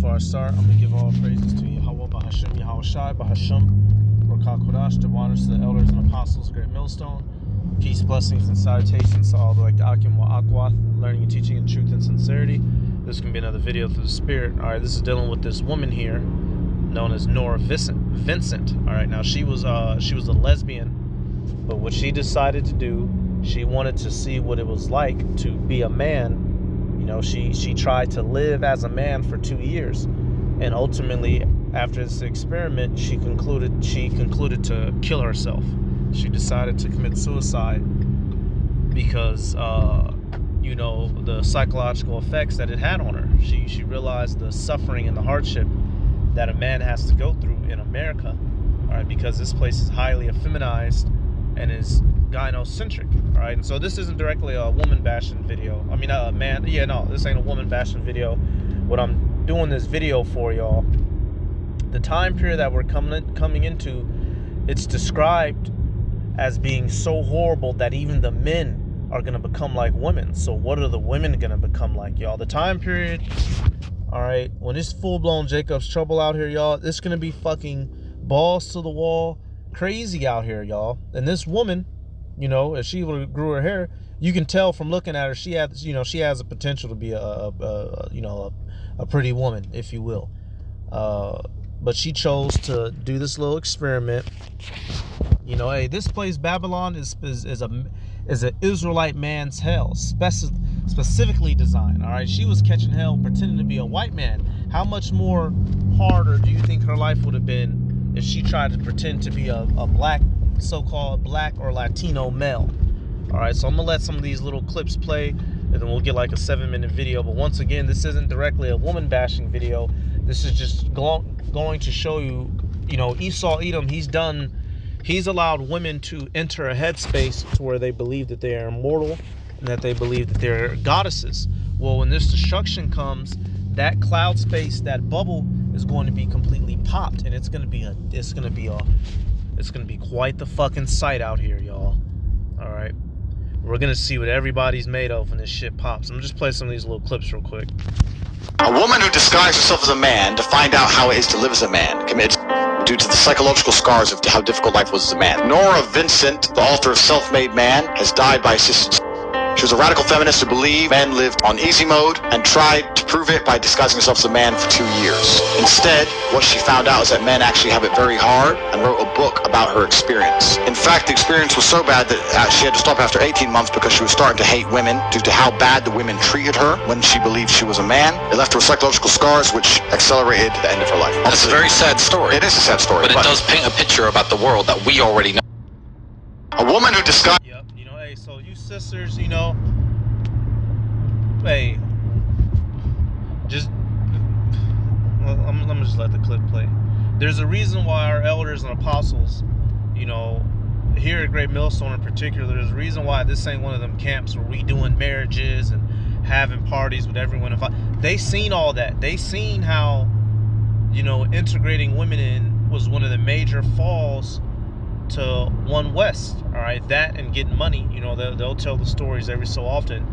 before I start, I'm going to give all praises to Yahweh, Bahashem, Yahushai, Bahashem, Rakah Kodash, the honors to the elders and apostles of Great Millstone. Peace, blessings, and salutations to all the like Akim wa Akwath, learning and teaching in truth and sincerity. This can be another video through the Spirit. All right, this is dealing with this woman here, known as Nora Vincent. All right, now she was a lesbian, but what she decided to do, she wanted to see what it was like to be a man. You know, she tried to live as a man for 2 years, and ultimately, after this experiment, she concluded to kill herself. She decided to commit suicide because, you know, the psychological effects that it had on her. She realized the suffering and the hardship that a man has to go through in America, all right, because this place is highly effeminized and is gynocentric, all right? And so this isn't directly a woman bashing video. I mean, this ain't a woman bashing video. What I'm doing this video for, y'all, the time period that we're coming into, it's described as being so horrible that even the men are going to become like women. So what are the women going to become like, y'all? The time period, all right, when it's full-blown Jacob's trouble out here, y'all, it's going to be fucking balls to the wall crazy out here, y'all. And this woman, you know, if she grew her hair, you can tell from looking at her, she has a potential to be a pretty woman, if you will. But she chose to do this little experiment. You know, hey, this place Babylon is an Israelite man's hell, specifically designed. All right, she was catching hell pretending to be a white man. How much more harder do you think her life would have been if she tried to pretend to be a black, so-called black or Latino male? All right, so I'm gonna let some of these little clips play, and then we'll get like a 7-minute video. But once again, this isn't directly a woman bashing video. This is just going to show you, you know, Esau Edom, he's allowed women to enter a headspace to where they believe that they are immortal and that they believe that they're goddesses. Well, when this destruction comes, that cloud space, that bubble is going to be completely popped, and it's going to be quite the fucking sight out here, y'all. All right, we're going to see what everybody's made of when this shit pops. I'm just play some of these little clips real quick. A woman who disguised herself as a man to find out how it is to live as a man commits due to the psychological scars of how difficult life was as a man. Nora Vincent, the author of Self-Made Man, has died by assistance. She was a radical feminist who believed men lived on easy mode and tried to prove it by disguising herself as a man for 2 years. Instead, what she found out is that men actually have it very hard, and wrote a book about her experience. In fact, the experience was so bad that she had to stop after 18 months because she was starting to hate women due to how bad the women treated her when she believed she was a man. It left her with psychological scars, which accelerated the end of her life. That's a very sad story. It is a sad story. But it does paint a picture about the world that we already know. A woman who disguised... Yep, you know, hey, so you sisters, you know, hey, I'm gonna just let the clip play. There's a reason why our elders and apostles, you know, here at Great Millstone in particular, there's a reason why this ain't one of them camps where we doing marriages and having parties with everyone. They seen all that. They seen how, you know, integrating women in was one of the major falls to One West. All right, that and getting money. You know, they'll tell the stories every so often.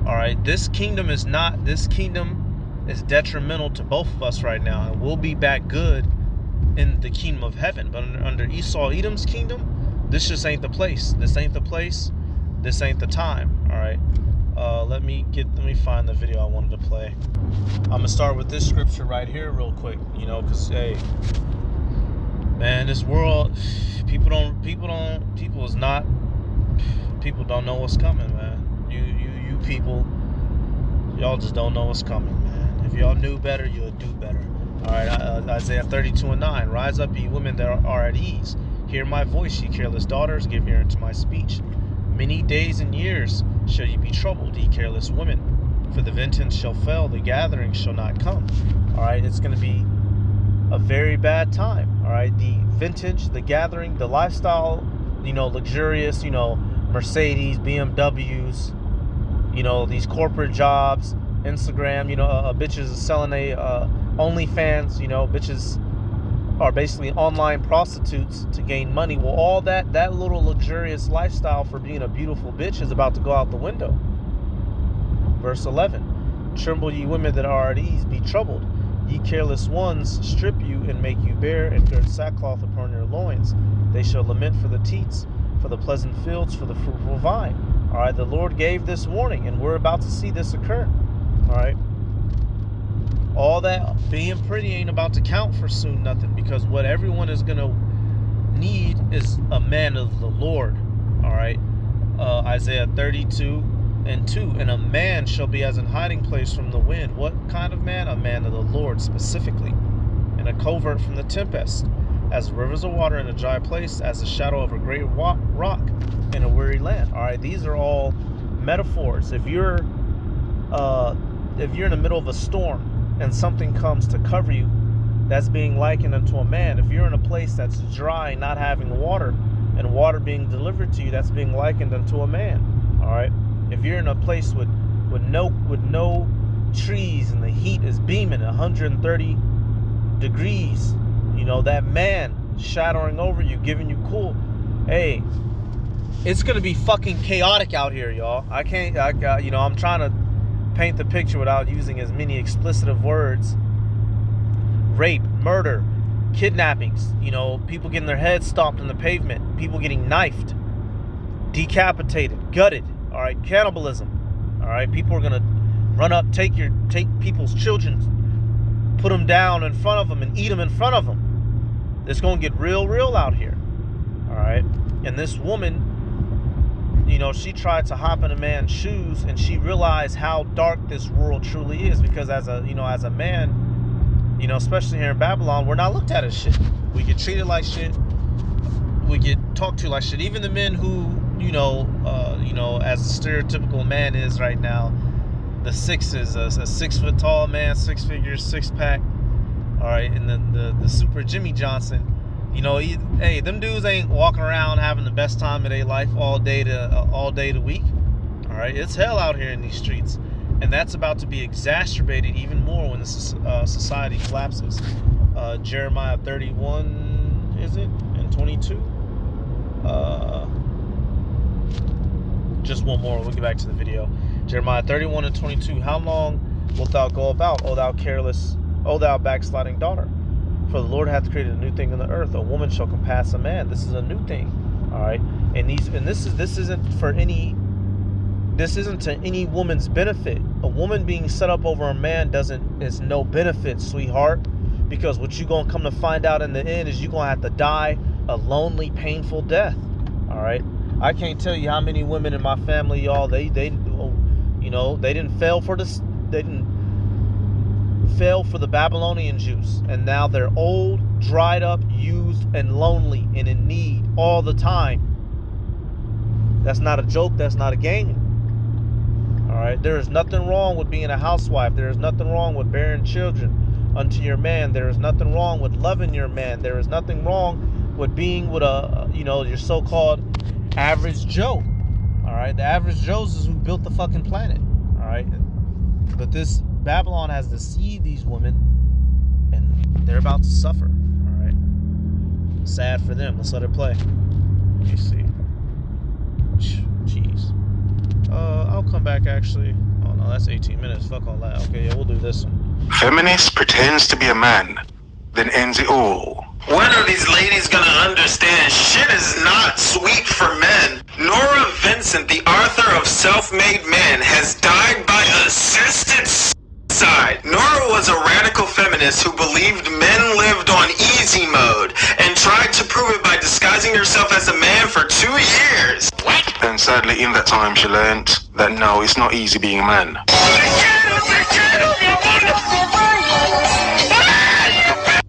All right, this kingdom is detrimental to both of us right now, and we'll be back good in the kingdom of heaven. But under Esau Edom's kingdom, this just ain't the place. This ain't the place. This ain't the time. All right, let me find the video I wanted to play. I'm gonna start with this scripture right here real quick, you know, because hey, man, this world, people don't know what's coming, man. You people, y'all just don't know what's coming, man. If y'all knew better, you'll do better. All right, Isaiah 32:9. Rise up, ye women that are at ease. Hear my voice, ye careless daughters. Give ear unto my speech. Many days and years shall ye be troubled, ye careless women. For the vengeance shall fail, the gathering shall not come. All right, it's going to be a very bad time. All right, the vintage, the gathering, the lifestyle, you know, luxurious, you know, Mercedes, BMWs, you know, these corporate jobs, Instagram, you know, bitches is selling OnlyFans, you know, bitches are basically online prostitutes to gain money. Well, all that little luxurious lifestyle for being a beautiful bitch is about to go out the window. Verse 11, tremble ye women that are at ease, be troubled, Ye careless ones, strip you and make you bare, and gird sackcloth upon your loins. They shall lament for the teats, for the pleasant fields, for the fruitful vine. All right, the Lord gave this warning, and we're about to see this occur. All right. All that being pretty ain't about to count for soon nothing, because what everyone is going to need is a man of the Lord. All right. Isaiah 32:2. And a man shall be as an hiding place from the wind. What kind of man? A man of the Lord specifically. And a covert from the tempest. As rivers of water in a dry place, as the shadow of a great rock in a weary land. All right, these are all metaphors. If you're in the middle of a storm and something comes to cover you, that's being likened unto a man. If you're in a place that's dry, not having water, and water being delivered to you, that's being likened unto a man. All right. If you're in a place with no trees and the heat is beaming 130 degrees, you know, that man shadowing over you, giving you cool. Hey, it's gonna be fucking chaotic out here, y'all. I'm trying to paint the picture without using as many explicit words. Rape, murder, kidnappings, you know, people getting their heads stomped in the pavement, people getting knifed, decapitated, gutted. All right, cannibalism. All right, people are gonna run up, take people's children, put them down in front of them, and eat them in front of them. It's gonna get real out here. All right, and this woman, you know, she tried to hop in a man's shoes, and she realized how dark this world truly is. Because as a man, you know, especially here in Babylon, we're not looked at as shit. We get treated like shit. We get talked to like shit. Even the men who, as a stereotypical man is right now, the six is a 6 foot tall man, 6 figures, 6-pack. All right, and then the super Jimmy Johnson, you know, hey, them dudes ain't walking around having the best time of their life all day to week. All right, it's hell out here in these streets, and that's about to be exacerbated even more when this society collapses. Jeremiah 31, is it, and 22? Just one more, we'll get back to the video. Jeremiah 31 and 22. How long wilt thou go about, O thou backsliding daughter? For the Lord hath created a new thing in the earth. A woman shall compass a man. This is a new thing. All right. And this isn't to any woman's benefit. A woman being set up over a man is no benefit, sweetheart. Because what you're gonna come to find out in the end is you're gonna have to die a lonely, painful death. All right. I can't tell you how many women in my family, y'all, they didn't fail for this. They didn't fail for the Babylonian juice, and now they're old, dried up, used, and lonely, and in need all the time. That's not a joke. That's not a game. All right. There is nothing wrong with being a housewife. There is nothing wrong with bearing children unto your man. There is nothing wrong with loving your man. There is nothing wrong with being with your so-called average Joe. All right. The average Joes is who built the fucking planet. All right. But this Babylon has deceived these women, and they're about to suffer. All right. Sad for them. Let's let it play. Let me see. Jeez. I'll come back actually. Oh no, that's 18 minutes. Fuck all that. Okay, yeah, we'll do this one. Feminist pretends to be a man, then ends it all. When are these ladies gonna understand shit is not sweet for men? Nora Vincent, the author of Self-Made Man, has died by assisted suicide. Nora was a radical feminist who believed men lived on easy mode and tried to prove it by disguising herself as a man for 2 years. What? And sadly, in that time, she learned that no, it's not easy being a man.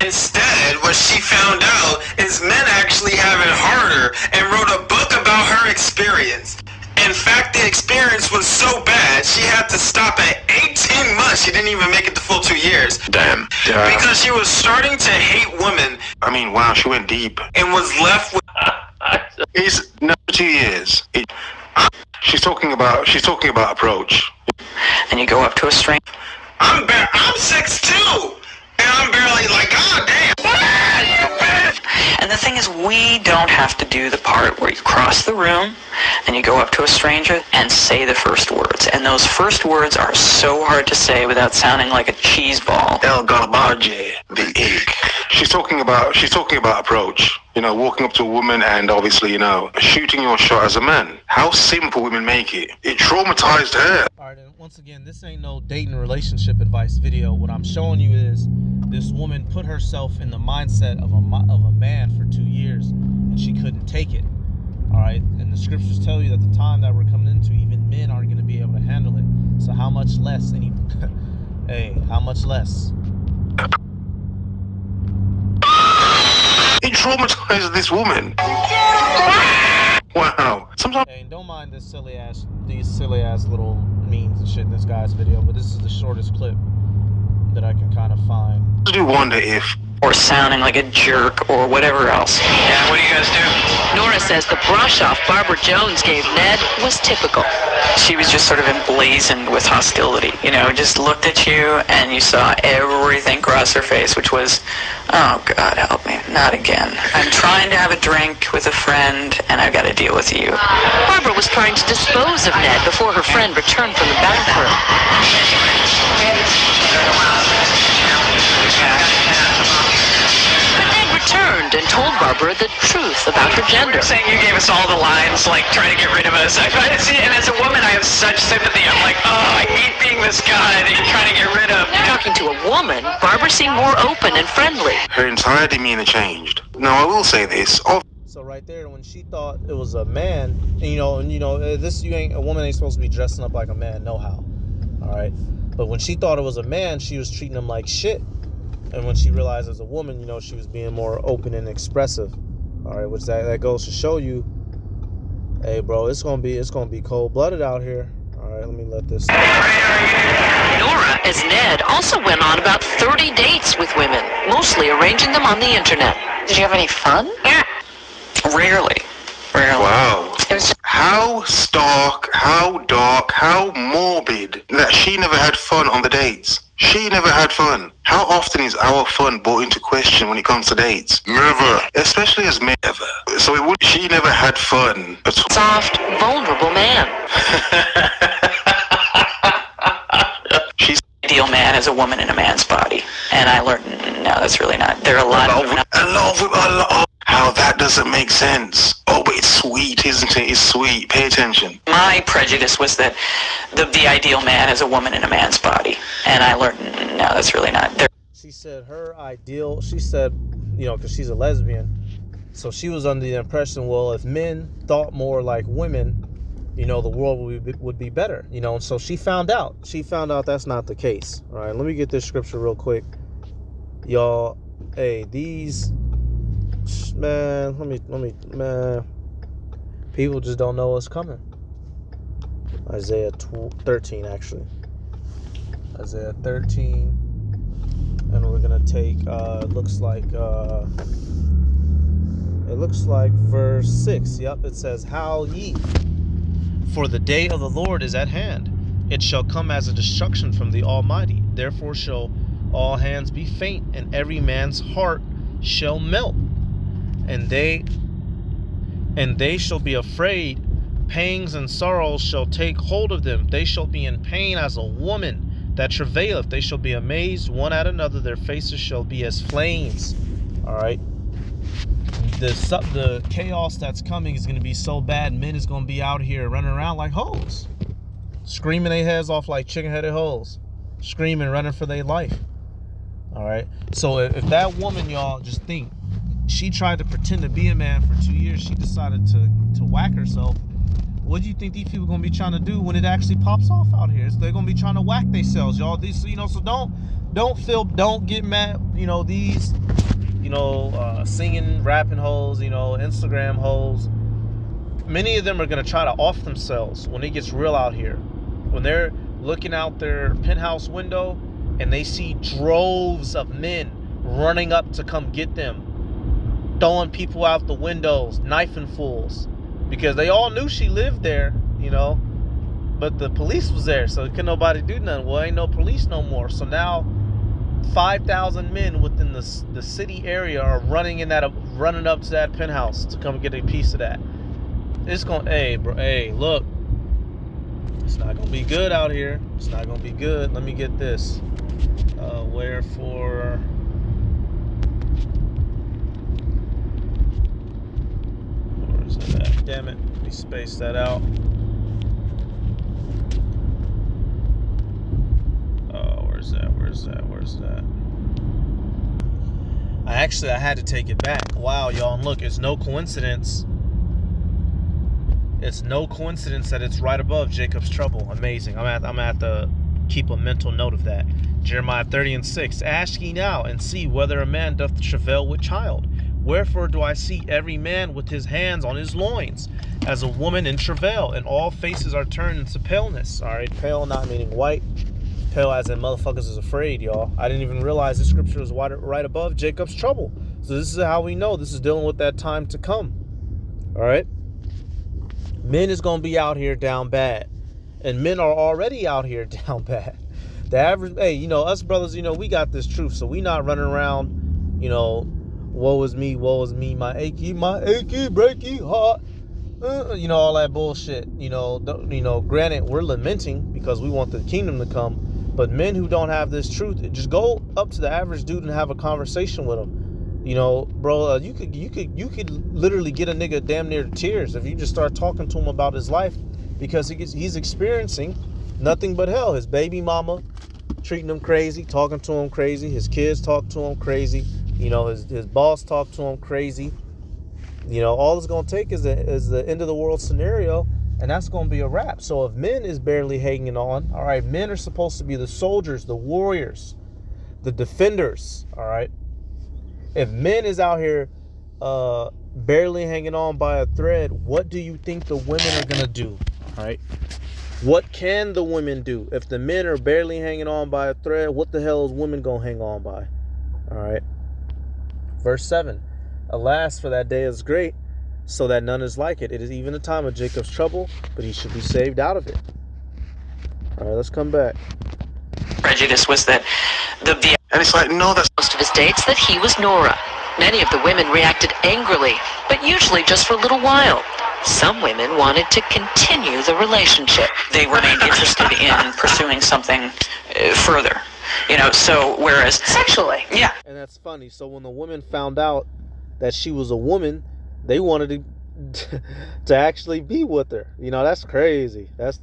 Instead, what she found out is men actually have it harder, and wrote a book about her experience. In fact, the experience was so bad, she had to stop at 18 months. She didn't even make it the full 2 years. Damn. Because she was starting to hate women. I mean, wow, she went deep. And was left with... It's no 2 years. She's talking about approach. And you go up to a stranger. I'm 6'2", and I'm barely like, God damn. And the thing is, we don't have to do the part where you cross the room and you go up to a stranger and say the first words. And those first words are so hard to say without sounding like a cheese ball. El Garbaje, the ick. She's talking about approach. You know, walking up to a woman and obviously, you know, shooting your shot as a man. How simple women make it. It traumatized her. All right, and once again, this ain't no dating relationship advice video. What I'm showing you is this woman put herself in the mindset of a man for 2 years, and she couldn't take it. All right, and the scriptures tell you that the time that we're coming into, even men aren't going to be able to handle it. So how much less? Hey, how much less? It traumatized this woman. Wow. Sometimes. Hey, don't mind these silly ass little memes and shit in this guy's video, but this is the shortest clip that I can kind of find. I do wonder if. Or sounding like a jerk or whatever else. Yeah, what do you guys do? Nora says the brush-off Barbara Jones gave Ned was typical. She was just sort of emblazoned with hostility. You know, just looked at you and you saw everything cross her face, which was, oh, God help me, not again. I'm trying to have a drink with a friend and I've got to deal with you. Barbara was trying to dispose of Ned before her friend returned from the bathroom. But Ned returned and told Barbara the truth about her gender. Saying you gave us all the lines, like trying to get rid of us. I see, and as a woman, I have such sympathy. I'm like, oh, I hate being this guy that you're trying to get rid of. Talking to a woman, Barbara seemed more open and friendly. Her entire demeanor changed. Now, I will say this. So right there, when she thought it was a man, and a woman ain't supposed to be dressing up like a man, no how. All right, but when she thought it was a man, she was treating him like shit. And when she realized as a woman, she was being more open and expressive. All right, which that goes to show you, hey, bro, it's gonna be cold-blooded out here. All right, let me let this. Nora, as Ned, also went on about 30 dates with women, mostly arranging them on the internet. Did you have any fun? Yeah. Rarely. Wow. It was How stark, how dark, how morbid that she never had fun on the dates. She never had fun. How often is our fun brought into question when it comes to dates? Never. Especially as men. Never. So she never had fun at all. Soft, vulnerable man. She's ideal man as a woman in a man's body. And I learned, no, that's really not. There are a lot of... How that doesn't make sense. Oh, but it's sweet, isn't it? It's sweet. Pay attention. My prejudice was that the ideal man is a woman in a man's body. And I learned, no, that's really not. She said her ideal, because she's a lesbian, so she was under the impression, well, if men thought more like women, the world would be better, and so she found out that's not the case. All right, let me get this scripture real quick. Y'all, hey, these... Man, people just don't know what's coming. Isaiah 13, actually. Isaiah 13, and we're gonna take. It looks like verse 6. Yep, it says, "Howl ye, for the day of the Lord is at hand. It shall come as a destruction from the Almighty. Therefore shall all hands be faint, and every man's heart shall melt. And they shall be afraid. Pangs and sorrows shall take hold of them. They shall be in pain as a woman that travaileth. They shall be amazed one at another. Their faces shall be as flames." All right. The chaos that's coming is going to be so bad. Men is going to be out here running around like hoes, screaming their heads off like chicken-headed hoes, screaming, running for their life. All right. So if that woman, y'all, just think, she tried to pretend to be a man for 2 years. She decided to whack herself. What do you think these people are going to be trying to do when it actually pops off out here? So they're going to be trying to whack themselves, y'all. So don't get mad. These, singing, rapping hoes, Instagram hoes. Many of them are going to try to off themselves when it gets real out here. When they're looking out their penthouse window and they see droves of men running up to come get them, throwing people out the windows, knifing fools, because they all knew she lived there, but the police was there, so couldn't nobody do nothing. Well, ain't no police no more. So now 5,000 men within the city area are running up to that penthouse to come get a piece of that. It's gonna, hey, bro, hey, look, it's not gonna be good out here. It's not gonna be good. Let me get this. Wherefore where's it at? Damn it. Let me space that out. Where's that? I had to take it back. Wow, y'all, and look, it's no coincidence. It's no coincidence that it's right above Jacob's trouble. Amazing. I'm gonna have to keep a mental note of that. Jeremiah 30:6. Ask ye now and see whether a man doth travail with child. Wherefore do I see every man with his hands on his loins, as a woman in travail, and all faces are turned into paleness. All right, pale not meaning white. Pale as in motherfuckers is afraid, y'all. I didn't even realize this scripture was right above Jacob's trouble. So this is how we know this is dealing with that time to come. All right. Men is going to be out here down bad. And men are already out here down bad. The average, hey, you know, us brothers, you know, we got this truth. So we not running around, you know, woe is me, my achy, breaky heart. You know, all that bullshit. You know, granted, we're lamenting because we want the kingdom to come. But men who don't have this truth, just go up to the average dude and have a conversation with him. You know, bro, you could literally get a nigga damn near to tears if you just start talking to him about his life, because he's experiencing nothing but hell. His baby mama treating him crazy, talking to him crazy. His kids talk to him crazy. You know, his boss talk to him crazy. You know, all it's going to take is the end of the world scenario, and that's going to be a wrap. So if men is barely hanging on, all right, men are supposed to be the soldiers, the warriors, the defenders, all right? If men is out here barely hanging on by a thread, what do you think the women are going to do, all right? What can the women do? If the men are barely hanging on by a thread, what the hell is women going to hang on by, all right? Verse 7. Alas, for that day is great, so that none is like it. It is even the time of Jacob's trouble, but he should be saved out of it. All right, let's come back. Prejudice was that And it's like, no, that's... Most of his dates that he was Nora. Many of the women reacted angrily, but usually just for a little while. Some women wanted to continue the relationship. they remained interested in pursuing something further. You know, so whereas... Sexually. Yeah. And that's funny. So when the women found out that she was a woman, they wanted to actually be with her. You know, that's crazy. That's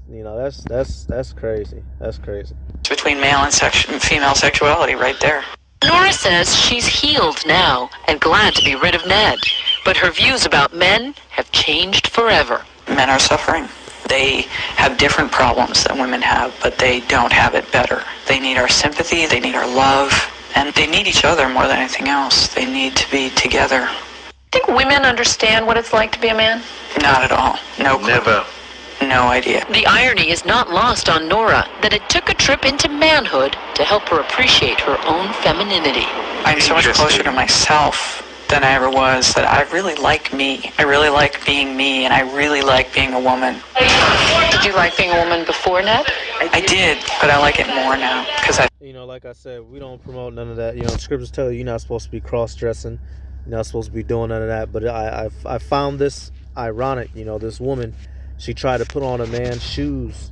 crazy. That's crazy. Between male and female sexuality right there. Nora says she's healed now and glad to be rid of Ned. But her views about men have changed forever. Men are suffering. They have different problems that women have, but they don't have it better. They need our sympathy, they need our love, and they need each other more than anything else. They need to be together. Think women understand what it's like to be a man? Not at all. No clue. Never. No idea. The irony is not lost on Nora that it took a trip into manhood to help her appreciate her own femininity. I'm so much closer to myself than I ever was, that I really like me. I really like being me, and I really like being a woman. Did you like being a woman before Ned? I did, but I like it more now, because I... You know, like I said, we don't promote none of that. You know, scriptures tell you you're not supposed to be cross-dressing. You're not supposed to be doing none of that. But I found this ironic. You know, this woman, she tried to put on a man's shoes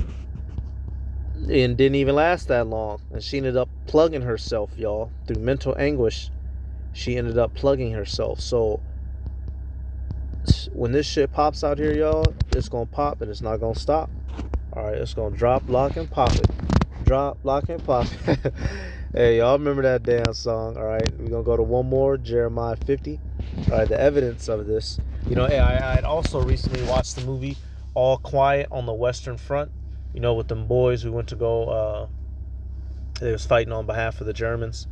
and didn't even last that long. And she ended up plugging herself, y'all, through mental anguish. She ended up plugging herself. So when this shit pops out here, y'all, it's going to pop and it's not going to stop. All right, it's going to drop, lock, and pop it. Drop, lock, and pop it. Hey, y'all remember that damn song. All right, we're going to go to one more, Jeremiah 50. All right, the evidence of this. You know, hey, I had also recently watched the movie All Quiet on the Western Front. You know, with them boys who went to go, they was fighting on behalf of the Germans.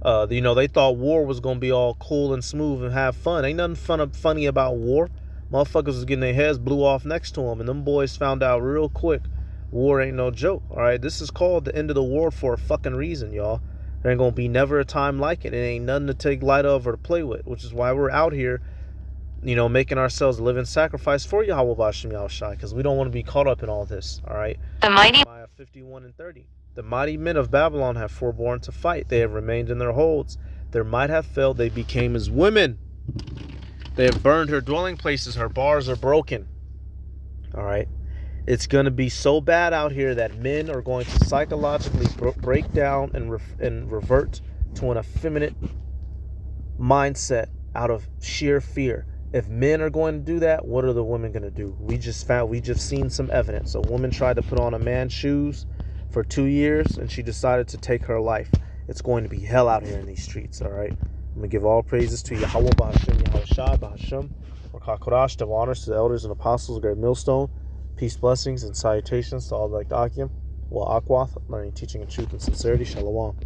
You know, they thought war was going to be all cool and smooth and have fun. Ain't nothing funny about war. Motherfuckers was getting their heads blew off next to them. And them boys found out real quick, war ain't no joke. All right, this is called the end of the world for a fucking reason, y'all. There ain't going to be never a time like it. It ain't nothing to take light of or to play with. Which is why we're out here, you know, making ourselves a living sacrifice for Yahweh Bashem Yahushai. Because we don't want to be caught up in all this, all right? The mighty... Jeremiah 51 and 30. The mighty men of Babylon have forborne to fight. They have remained in their holds. Their might have failed. They became as women. They have burned her dwelling places. Her bars are broken. All right. It's going to be so bad out here that men are going to psychologically break down and revert to an effeminate mindset out of sheer fear. If men are going to do that, what are the women going to do? We just seen some evidence. A woman tried to put on a man's shoes for 2 years, and she decided to take her life. It's going to be hell out here in these streets, all right? I'm going to give all praises to Yahweh, Bahashem, Yahushai, Bahashem, or Kakorash, double honors to the elders and apostles of Great Millstone. Peace, blessings, and salutations to all the Akim, Akwath, learning, teaching, and truth and sincerity. Shalom.